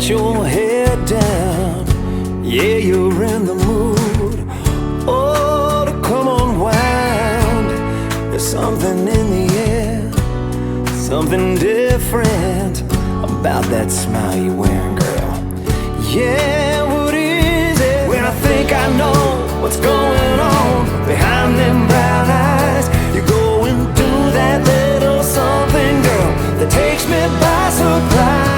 your head down. Yeah, you're in the mood. Oh, to come unwind. There's something in the air, something different about that smile you're wearing, girl. Yeah, what is it? When I think I know what's going on behind them brown eyes, you're going through that little something, girl, that takes me by surprise.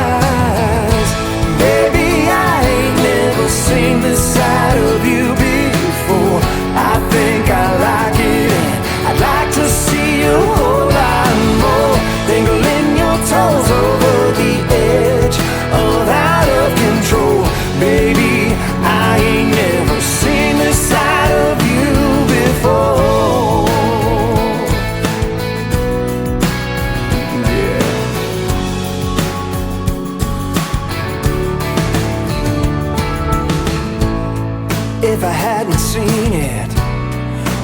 Baby, I ain't never seen this side of you before. I think I like it, and I'd like to see you a whole lot more. Dangling your toes over the edge of out of control. Baby, I ain't never seen this side of you before. Yeah. If I hadn't seen it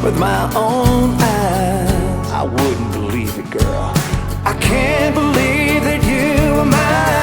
with my own eyes, I wouldn't believe it, girl. I can't believe that you were mine.